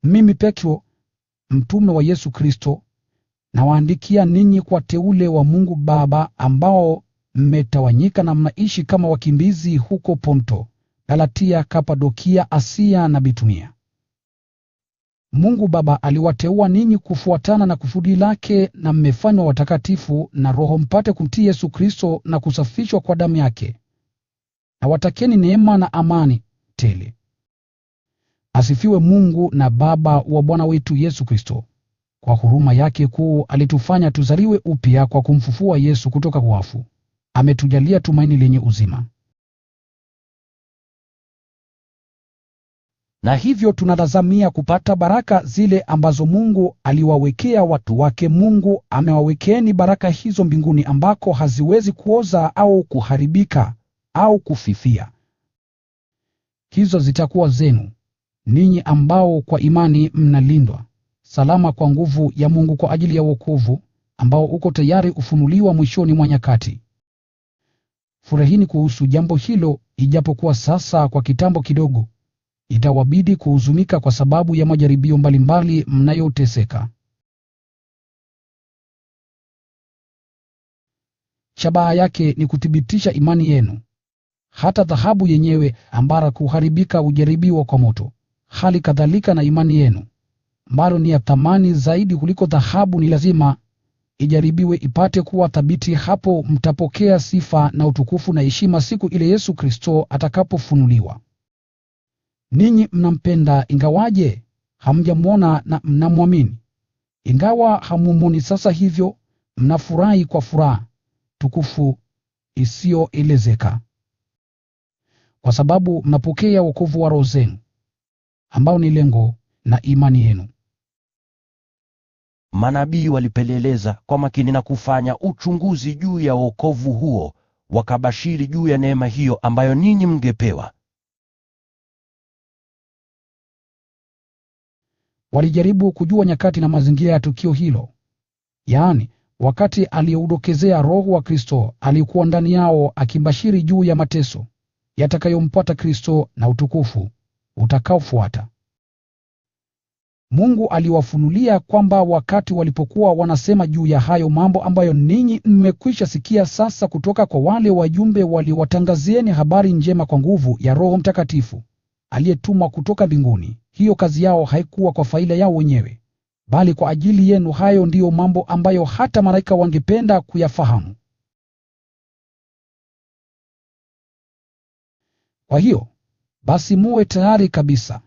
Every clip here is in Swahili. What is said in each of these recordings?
Mimi Petro, mtume wa Yesu Kristo, nawaandikia ninyi kwa teule wa Mungu Baba ambao mmetawanyika na mnaishi kama wakimbizi huko Ponto, Galatia, Kapadokia, Asia na Bitunia. Mungu Baba aliwateua ninyi kufuatana na kusudi lake, na mmefanywa watakatifu na Roho mpate kumtii Yesu Kristo na kusafishwa kwa damu yake. Na watakeni neema na amani tele. Asifiwe Mungu na Baba wa Bwana wetu Yesu Kristo. Kwa huruma yake kuu alitufanya tuzaliwe upya kwa kumfufua Yesu kutoka kwa wafu. Ametujalia tumaini lenye uzima. Na hivyo tunatazamia kupata baraka zile ambazo Mungu aliwawekea watu wake. Mungu amewawekeeni baraka hizo mbinguni, ambako haziwezi kuoza au kuharibika au kufifia. Hizo zitakuwa zenu, ninyi ambao kwa imani mnalindwa salama kwa nguvu ya Mungu kwa ajili ya wokovu, ambao uko tayari ufunuliwa mwishoni mwa nyakati. Furahini kuhusu jambo hilo, ijapokuwa sasa kwa kitambo kidogo itawabidi kuhuzunika kwa sababu ya majaribio mbalimbali mnayoteseka. Shabaha yake ni kuthibitisha imani yenu. Hata dhahabu yenyewe ambara kuharibika hujaribiwa kwa moto. Hali kadhalika na imani yenu, ambayo ni ya thamani zaidi kuliko dhahabu, ni lazima ijaribiwe ipate kuwa thabiti. Hapo mtapokea sifa na utukufu na heshima siku ile Yesu Kristo atakapofunuliwa. Ninyi mnampenda ingawaje hamjamwona, na mnamwamini ingawa hamumwoni sasa, hivyo mnafurahi kwa furaha tukufu isiyoelezeka, kwa sababu mnapokea wokovu wa roho zenu, ambao ni lengo na imani yenu. Manabii walipeleleza kwa makini na kufanya uchunguzi juu ya wokovu huo, wakabashiri juu ya neema hiyo ambayo ninyi mngepewa. Walijaribu kujua nyakati na mazingira ya tukio hilo, yaani wakati alioudokezea Roho wa Kristo alikuwa ndani yao, akibashiri juu ya mateso yatakayompata Kristo na utukufu utakaofuata. Mungu aliwafunulia kwamba wakati walipokuwa wanasema juu ya hayo mambo ambayo ninyi mmekwisha sikia sasa kutoka kwa wale wajumbe waliowatangazieni habari njema kwa nguvu ya Roho Mtakatifu aliyetumwa kutoka mbinguni, hiyo kazi yao haikuwa kwa faida yao wenyewe, bali kwa ajili yenu. Hayo ndiyo mambo ambayo hata malaika wangependa kuyafahamu. Kwa hiyo, basi muwe tayari kabisa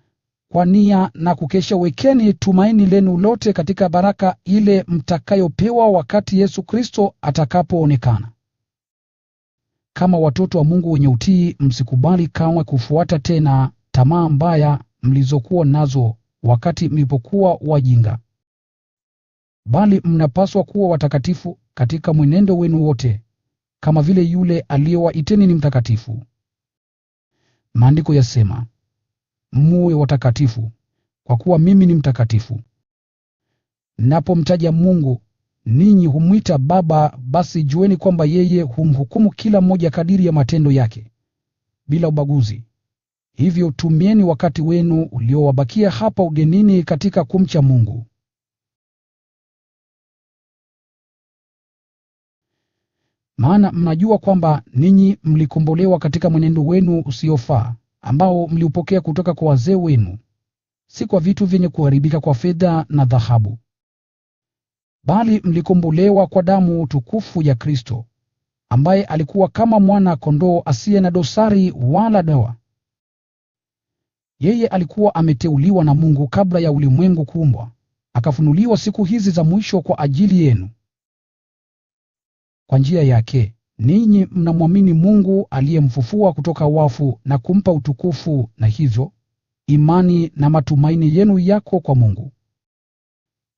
kwa nia na kukesha. Wekeni tumaini lenu lote katika baraka ile mtakayopewa wakati Yesu Kristo atakapoonekana. Kama watoto wa Mungu wenye utii, msikubali kamwe kufuata tena tamaa mbaya mlizokuwa nazo wakati mlipokuwa wajinga, bali mnapaswa kuwa watakatifu katika mwenendo wenu wote, kama vile yule aliyewaiteni ni mtakatifu. Maandiko yasema, muwe watakatifu, kwa kuwa mimi ni mtakatifu. Napomtaja Mungu, ninyi humwita Baba, basi jueni kwamba yeye humhukumu kila mmoja kadiri ya matendo yake, bila ubaguzi. Hivyo tumieni wakati wenu uliowabakia hapa ugenini katika kumcha Mungu. Maana mnajua kwamba ninyi mlikombolewa katika mwenendo wenu usiofaa, ambao mliupokea kutoka kwa wazee wenu, si kwa vitu vyenye kuharibika kwa fedha na dhahabu, bali mlikombolewa kwa damu tukufu ya Kristo, ambaye alikuwa kama mwana-kondoo asiye na dosari wala doa. Yeye alikuwa ameteuliwa na Mungu kabla ya ulimwengu kuumbwa, akafunuliwa siku hizi za mwisho kwa ajili yenu. Kwa njia yake, ninyi mnamwamini Mungu aliyemfufua kutoka wafu na kumpa utukufu, na hivyo imani na matumaini yenu yako kwa Mungu.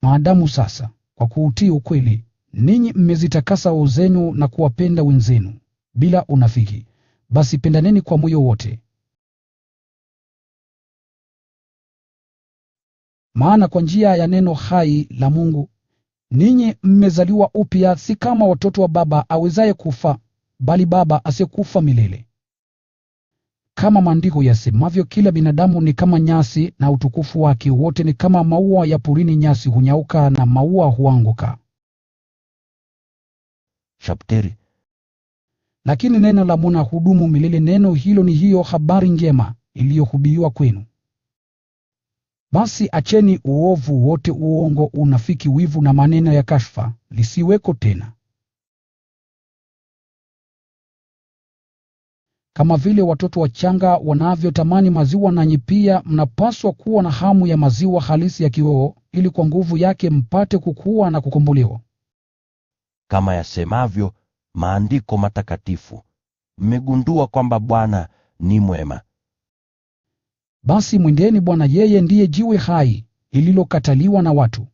Maadamu sasa, kwa kuutii ukweli, ninyi mmezitakasa roho zenu na kuwapenda wenzenu bila unafiki, basi pendaneni kwa moyo wote. Maana kwa njia ya neno hai la Mungu, ninyi mmezaliwa upya, si kama watoto wa baba awezaye kufa, bali baba asiyekufa milele. Kama maandiko yasemavyo, kila binadamu ni kama nyasi, na utukufu wake wote ni kama maua ya porini. Nyasi hunyauka na maua huanguka, Chapteri. lakini neno la Bwana hudumu milele. Neno hilo ni hiyo habari njema iliyohubiriwa kwenu. Basi acheni uovu wote, uongo, unafiki, wivu na maneno ya kashfa lisiweko tena. Kama vile watoto wachanga wanavyotamani maziwa, nanyi pia mnapaswa kuwa na hamu ya maziwa halisi ya kiroho, ili kwa nguvu yake mpate kukua na kukombolewa. Kama yasemavyo Maandiko matakatifu, mmegundua kwamba Bwana ni mwema. Basi mwendeni Bwana. Yeye ndiye jiwe hai lililokataliwa na watu,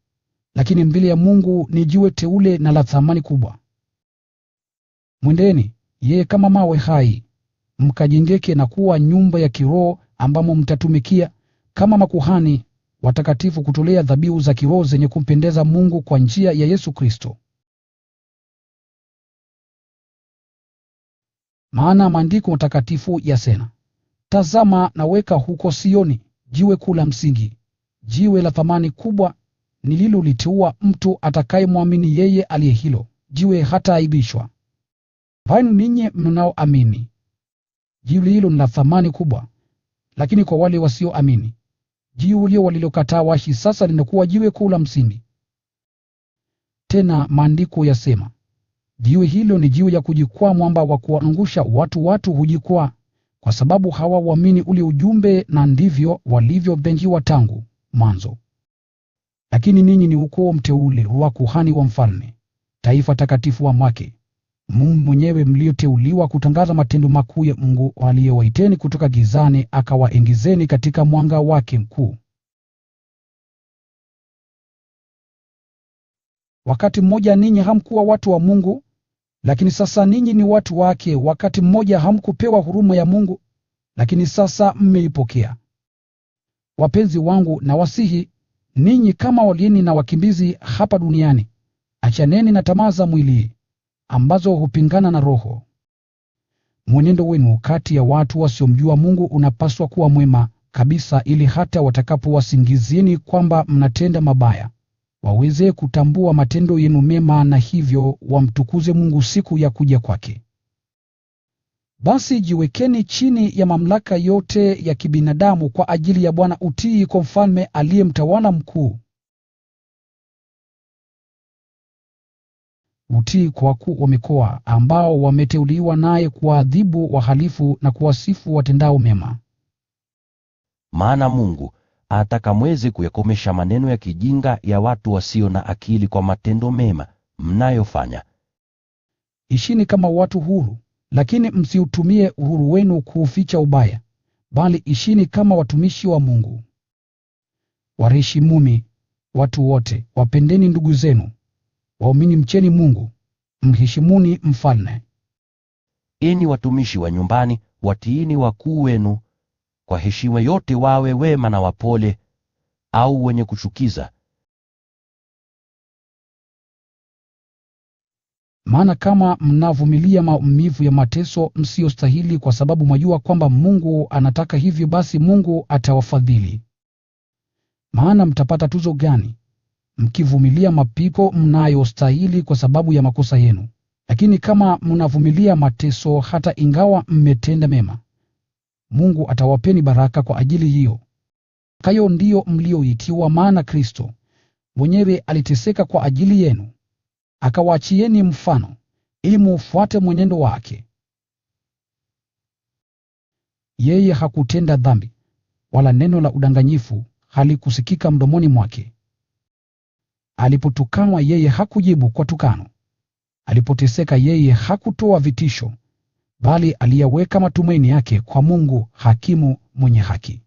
lakini mbele ya Mungu ni jiwe teule na la thamani kubwa. Mwendeni yeye kama mawe hai, mkajengeke na kuwa nyumba ya kiroho, ambamo mtatumikia kama makuhani watakatifu, kutolea dhabihu za kiroho zenye kumpendeza Mungu kwa njia ya Yesu Kristo. Maana maandiko matakatifu yasema, tazama naweka huko Sioni jiwe kuu la msingi, jiwe la thamani kubwa, nililoliteua; mtu atakayemwamini yeye aliye hilo jiwe hataaibishwa. Bali ninyi mnaoamini, jiwe hilo ni la thamani kubwa. Lakini kwa wale wasioamini, jiwe hilo walilokataa waashi sasa linakuwa jiwe kuu la msingi. Tena maandiko yasema, jiwe hilo ni jiwe ya kujikwaa, mwamba wa kuangusha watu hujikwaa, kwa sababu hawauamini ule ujumbe, na ndivyo walivyovengiwa tangu mwanzo. Lakini ninyi ni ukoo mteule, wa kuhani wa mfalme, taifa takatifu wa mwake Mungu mwenyewe, mlioteuliwa kutangaza matendo makuu ya Mungu aliyewaiteni kutoka gizani akawaingizeni katika mwanga wake mkuu. Wakati mmoja ninyi hamkuwa watu wa Mungu, lakini sasa ninyi ni watu wake. Wakati mmoja hamkupewa huruma ya Mungu, lakini sasa mmeipokea. Wapenzi wangu, nawasihi ninyi kama wageni na wakimbizi hapa duniani, achaneni na tamaa za mwili ambazo hupingana na Roho. Mwenendo wenu kati ya watu wasiomjua Mungu unapaswa kuwa mwema kabisa, ili hata watakapowasingizieni kwamba mnatenda mabaya, waweze kutambua matendo yenu mema, na hivyo wamtukuze Mungu siku ya kuja kwake. Basi jiwekeni chini ya mamlaka yote ya kibinadamu kwa ajili ya Bwana, utii kwa mfalme aliye mtawala mkuu. Utii kwa wakuu wa mikoa, ambao wameteuliwa naye kuwaadhibu wahalifu na kuwasifu watendao mema. Maana Mungu ataka mweze kuyakomesha maneno ya kijinga ya watu wasio na akili kwa matendo mema mnayofanya. Ishini kama watu huru, lakini msiutumie uhuru wenu kuuficha ubaya, bali ishini kama watumishi wa Mungu. Waheshimuni watu wote, wapendeni ndugu zenu, waumini mcheni Mungu, mheshimuni mfalme. Enyi watumishi wa nyumbani, watiini wakuu wenu kwa heshima yote, wawe wema na wapole, au wenye kuchukiza. Maana kama mnavumilia maumivu ya mateso msiyostahili kwa sababu mwajua kwamba Mungu anataka hivyo, basi Mungu atawafadhili. Maana mtapata tuzo gani mkivumilia mapiko mnayostahili kwa sababu ya makosa yenu? Lakini kama mnavumilia mateso hata ingawa mmetenda mema, Mungu atawapeni baraka kwa ajili hiyo. Hayo ndiyo mlioitiwa, maana Kristo mwenyewe aliteseka kwa ajili yenu, akawaachieni mfano, ili muufuate mwenendo wake. Yeye hakutenda dhambi, wala neno la udanganyifu halikusikika mdomoni mwake. Alipotukanwa yeye hakujibu kwa tukano. Alipoteseka yeye hakutoa vitisho, bali aliyaweka matumaini yake kwa Mungu, hakimu mwenye haki.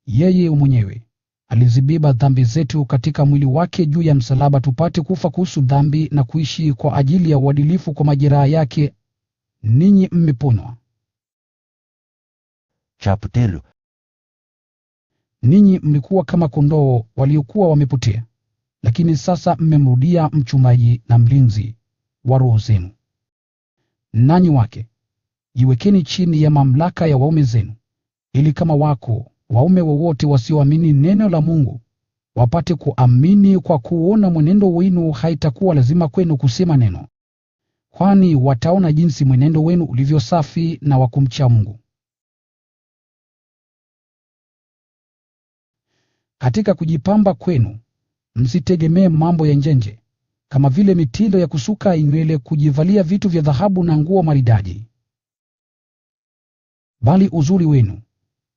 Yeye mwenyewe alizibeba dhambi zetu katika mwili wake juu ya msalaba, tupate kufa kuhusu dhambi na kuishi kwa ajili ya uadilifu. Kwa majeraha yake ninyi mmeponywa. Chapteri. Ninyi mlikuwa kama kondoo waliokuwa wamepotea, lakini sasa mmemrudia mchungaji na mlinzi wa roho zenu. Nanyi wake, jiwekeni chini ya mamlaka ya waume zenu, ili kama wako waume wowote wasioamini neno la Mungu, wapate kuamini kwa kuona mwenendo wenu. Haitakuwa lazima kwenu kusema neno, kwani wataona jinsi mwenendo wenu ulivyo safi na wa kumcha Mungu. Katika kujipamba kwenu, msitegemee mambo ya nje, kama vile mitindo ya kusuka nywele, kujivalia vitu vya dhahabu na nguo maridadi. Bali uzuri wenu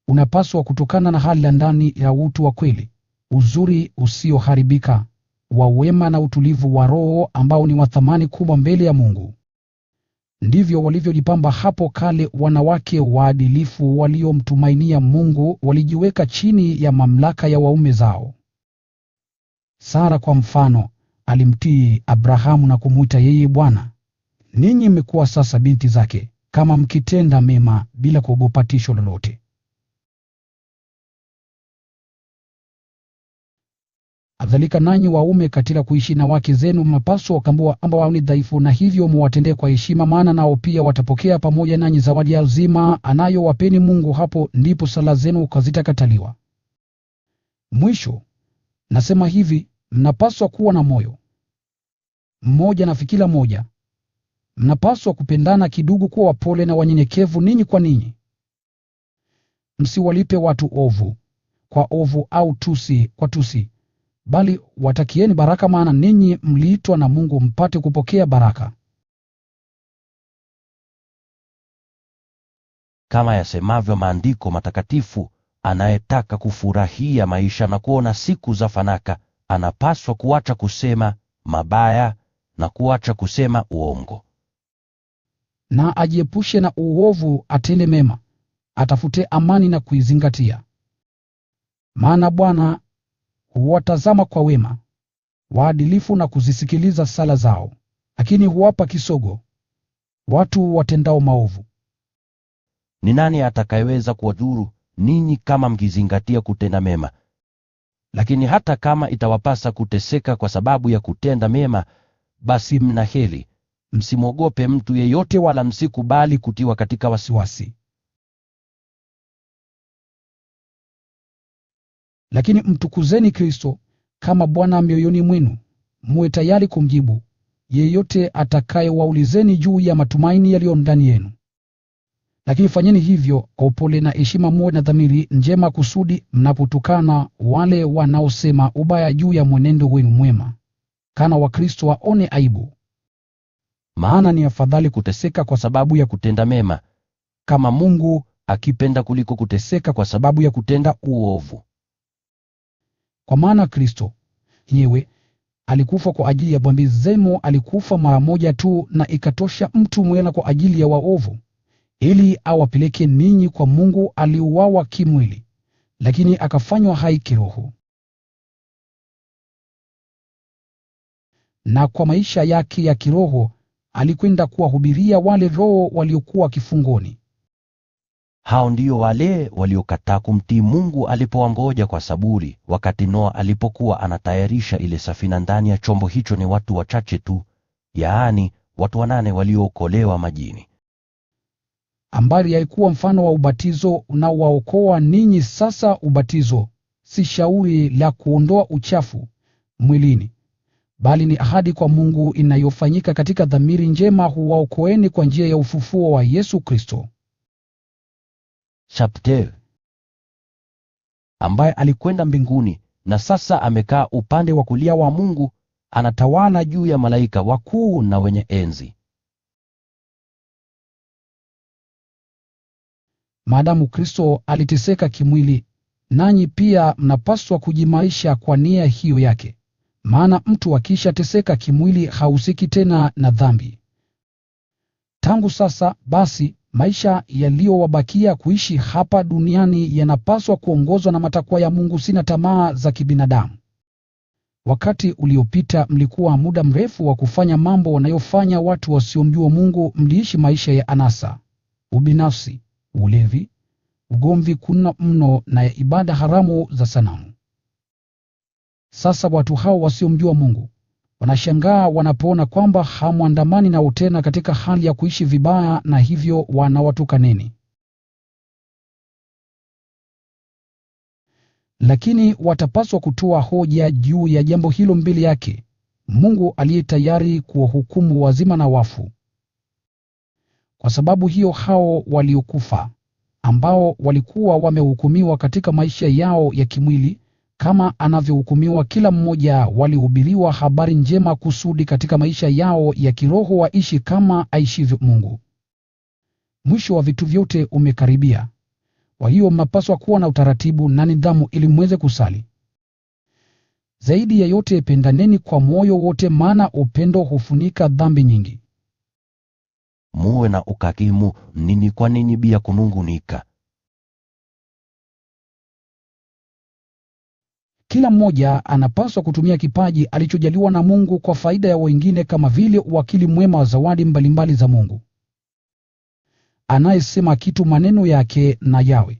unapaswa kutokana na hali ya ndani ya utu wa kweli, uzuri usioharibika, wa wema na utulivu wa roho, ambao ni wa thamani kubwa mbele ya Mungu. Ndivyo walivyojipamba hapo kale wanawake waadilifu waliomtumainia Mungu, walijiweka chini ya mamlaka ya waume zao. Sara kwa mfano alimtii Abrahamu na kumwita yeye bwana. Ninyi mmekuwa sasa binti zake, kama mkitenda mema bila kuogopa tisho lolote. Kadhalika nanyi waume, katika kuishi na wake zenu, mnapaswa wakambua ambao ni dhaifu, na hivyo muwatendee kwa heshima, maana nao pia watapokea pamoja nanyi zawadi ya uzima anayowapeni Mungu. Hapo ndipo sala zenu zitakataliwa. Mwisho nasema hivi: mnapaswa kuwa na moyo mmoja na fikira moja. Mnapaswa kupendana kidugu, kuwa wapole na wanyenyekevu ninyi kwa ninyi. Msiwalipe watu ovu kwa ovu au tusi kwa tusi, bali watakieni baraka, maana ninyi mliitwa na Mungu mpate kupokea baraka. Kama yasemavyo Maandiko matakatifu, anayetaka kufurahia maisha na kuona siku za fanaka, anapaswa kuacha kusema mabaya na kuacha kusema uongo. Na ajiepushe na uovu, atende mema, atafute amani na kuizingatia. Maana Bwana huwatazama kwa wema waadilifu na kuzisikiliza sala zao, lakini huwapa kisogo watu watendao maovu. Ni nani atakayeweza kuwadhuru ninyi kama mkizingatia kutenda mema? Lakini hata kama itawapasa kuteseka kwa sababu ya kutenda mema, basi mna heri. Msimwogope mtu yeyote, wala msikubali kutiwa katika wasiwasi. Lakini mtukuzeni Kristo kama Bwana mioyoni mwenu, muwe tayari kumjibu yeyote atakayewaulizeni juu ya matumaini yaliyo ndani yenu. Lakini fanyeni hivyo kwa upole na heshima, muwe na dhamiri njema, kusudi mnapotukana wale wanaosema ubaya juu ya mwenendo wenu mwema, kana Wakristo waone aibu. Maana ni afadhali kuteseka kwa sababu ya kutenda mema, kama Mungu akipenda, kuliko kuteseka kwa sababu ya kutenda uovu. Kwa maana Kristo yeye alikufa kwa ajili ya dhambi zenu, alikufa mara moja tu, na ikatosha, mtu mwema kwa ajili ya waovu, ili awapeleke ninyi kwa Mungu. Aliuawa kimwili, lakini akafanywa hai kiroho. Na kwa maisha yake ya kiroho alikwenda kuwahubiria wale roho waliokuwa kifungoni. Hao ndio wale waliokataa kumtii Mungu alipowangoja kwa saburi, wakati Noa alipokuwa anatayarisha ile safina. Ndani ya chombo hicho ni watu wachache tu, yaani watu 8 waliookolewa majini. Ambaye yalikuwa mfano wa ubatizo unaowaokoa ninyi. Sasa ubatizo si shauri la kuondoa uchafu mwilini, bali ni ahadi kwa Mungu inayofanyika katika dhamiri njema, huwaokoeni kwa njia ya ufufuo wa Yesu Kristo. Chapter. Ambaye alikwenda mbinguni na sasa amekaa upande wa kulia wa Mungu, anatawala juu ya malaika wakuu na wenye enzi. Maadamu Kristo aliteseka kimwili, nanyi pia mnapaswa kujimaisha kwa nia hiyo yake. Maana mtu akishateseka kimwili hahusiki tena na dhambi. Tangu sasa basi, maisha yaliyowabakia kuishi hapa duniani yanapaswa kuongozwa na matakwa ya Mungu, si na tamaa za kibinadamu. Wakati uliopita mlikuwa muda mrefu wa kufanya mambo wanayofanya watu wasiomjua Mungu. Mliishi maisha ya anasa, ubinafsi, ulevi, ugomvi kuna mno na ya ibada haramu za sanamu. Sasa watu hao wasiomjua Mungu Wanashangaa wanapoona kwamba hamwandamani nao tena katika hali ya kuishi vibaya, na hivyo wanawatukaneni. Lakini watapaswa kutoa hoja juu ya jambo hilo mbele yake Mungu aliye tayari kuwahukumu wazima na wafu. Kwa sababu hiyo hao waliokufa, ambao walikuwa wamehukumiwa katika maisha yao ya kimwili, kama anavyohukumiwa kila mmoja, walihubiriwa habari njema kusudi katika maisha yao ya kiroho waishi kama aishivyo Mungu. Mwisho wa vitu vyote umekaribia. Kwa hiyo mnapaswa kuwa na utaratibu na nidhamu ili mweze kusali. Zaidi ya yote, pendaneni kwa moyo wote, maana upendo hufunika dhambi nyingi. Muwe na ukakimu ninyi kwa ninyi bila kunungunika. Kila mmoja anapaswa kutumia kipaji alichojaliwa na Mungu kwa faida ya wengine, kama vile wakili mwema wa zawadi mbalimbali za Mungu. Anayesema kitu maneno yake na yawe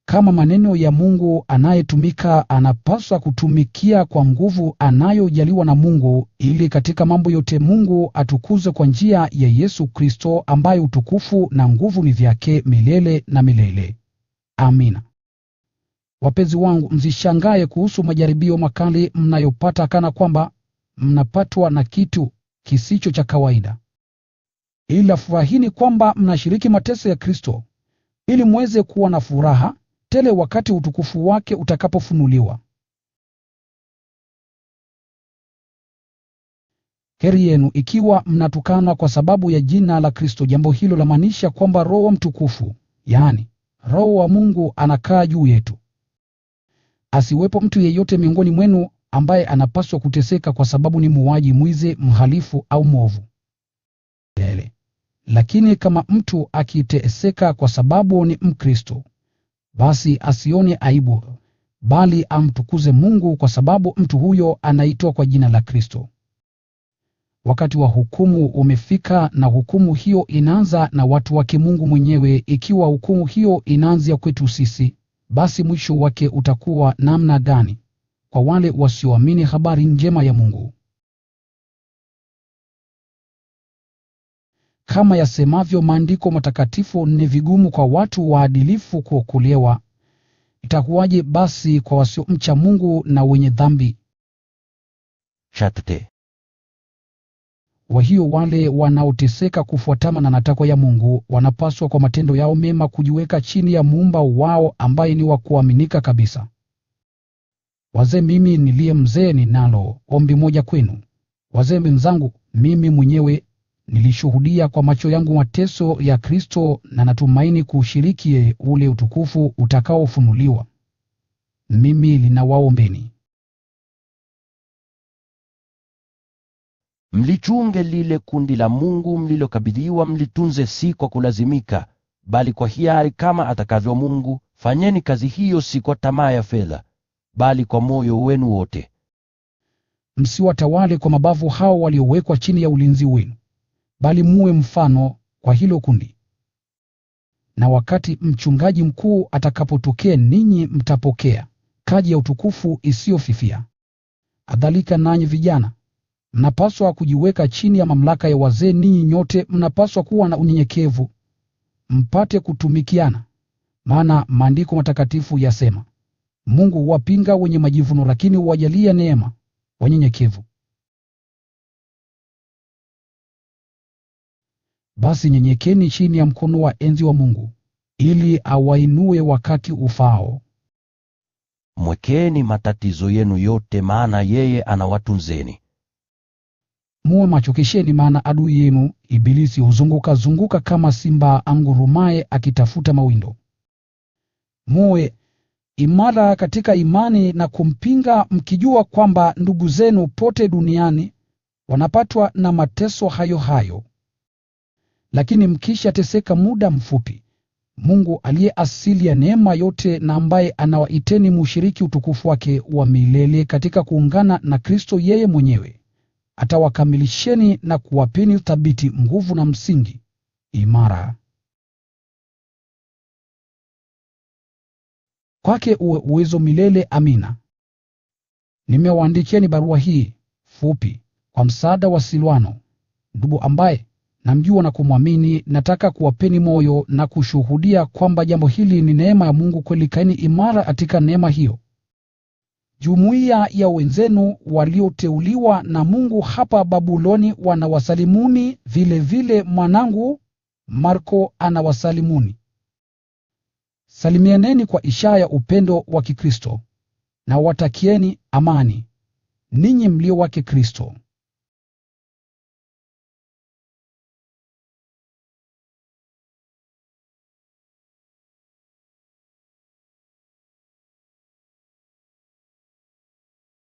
kama maneno ya Mungu. Anayetumika anapaswa kutumikia kwa nguvu anayojaliwa na Mungu, ili katika mambo yote Mungu atukuzwe kwa njia ya Yesu Kristo, ambaye utukufu na nguvu ni vyake milele na milele. Amina. Wapenzi wangu, msishangae kuhusu majaribio makali mnayopata kana kwamba mnapatwa na kitu kisicho cha kawaida. Ila furahini kwamba mnashiriki mateso ya Kristo, ili mweze kuwa na furaha tele wakati utukufu wake utakapofunuliwa. Heri yenu ikiwa mnatukanwa kwa sababu ya jina la Kristo. Jambo hilo lamaanisha kwamba Roho Mtukufu, yaani Roho wa Mungu, anakaa juu yetu. Asiwepo mtu yeyote miongoni mwenu ambaye anapaswa kuteseka kwa sababu ni muuaji, mwizi, mhalifu au mwovu. Lakini kama mtu akiteseka kwa sababu ni Mkristo, basi asione aibu, bali amtukuze Mungu kwa sababu mtu huyo anaitwa kwa jina la Kristo. Wakati wa hukumu umefika, na hukumu hiyo inaanza na watu wake Mungu mwenyewe. Ikiwa hukumu hiyo inaanzia kwetu sisi, basi mwisho wake utakuwa namna gani kwa wale wasioamini habari njema ya Mungu? Kama yasemavyo Maandiko Matakatifu, ni vigumu kwa watu waadilifu kuokolewa. Itakuwaje basi kwa wasiomcha Mungu na wenye dhambi? Shatete. Kwa hiyo wale wanaoteseka kufuatana na matakwa ya Mungu wanapaswa kwa matendo yao mema kujiweka chini ya Muumba wao, ambaye ni wa kuaminika kabisa. Wazee, mimi niliye mzee ninalo ombi moja kwenu. Wazee wenzangu, mimi mwenyewe nilishuhudia kwa macho yangu mateso ya Kristo, na natumaini kuushiriki ule utukufu utakaofunuliwa. Mimi ninawaombeni. Mlichunge lile kundi la Mungu mlilokabidhiwa, mlitunze si kwa kulazimika, bali kwa hiari kama atakavyo Mungu. Fanyeni kazi hiyo si kwa tamaa ya fedha, bali kwa moyo wenu wote. Msiwatawale kwa mabavu hao waliowekwa chini ya ulinzi wenu, bali muwe mfano kwa hilo kundi. Na wakati mchungaji mkuu atakapotokea, ninyi mtapokea taji ya utukufu isiyofifia. Kadhalika nanyi vijana, mnapaswa kujiweka chini ya mamlaka ya wazee. Ninyi nyote mnapaswa kuwa na unyenyekevu, mpate kutumikiana. Maana Maandiko Matakatifu yasema, Mungu huwapinga wenye majivuno, lakini huwajalia neema wanyenyekevu. Basi nyenyekeni chini ya mkono wa enzi wa Mungu, ili awainue wakati ufaao. Mwekeni matatizo yenu yote, maana yeye anawatunzeni. Muwe macho, kesheni, maana adui yenu Ibilisi huzunguka kama simba angurumaye akitafuta mawindo. Muwe imara katika imani na kumpinga, mkijua kwamba ndugu zenu pote duniani wanapatwa na mateso hayo hayo. Lakini mkishateseka muda mfupi, Mungu aliye asili ya neema yote, na ambaye anawaiteni mushiriki utukufu wake wa milele katika kuungana na Kristo yeye mwenyewe, atawakamilisheni na kuwapeni thabiti, nguvu na msingi imara. Kwake uwe uwezo milele. Amina. Nimewaandikieni barua hii fupi Kwa msaada wa Silwano, ndugu ambaye namjua na kumwamini, nataka kuwapeni moyo na kushuhudia kwamba jambo hili ni neema ya Mungu kweli. Kaeni imara katika neema hiyo. Jumuiya ya wenzenu walioteuliwa na Mungu hapa Babuloni wanawasalimuni, vile mwanangu Marko anawasalimuni. Salimianeni kwa ishara ya upendo wa Kikristo, na watakieni amani, ninyi mlio wake Kristo.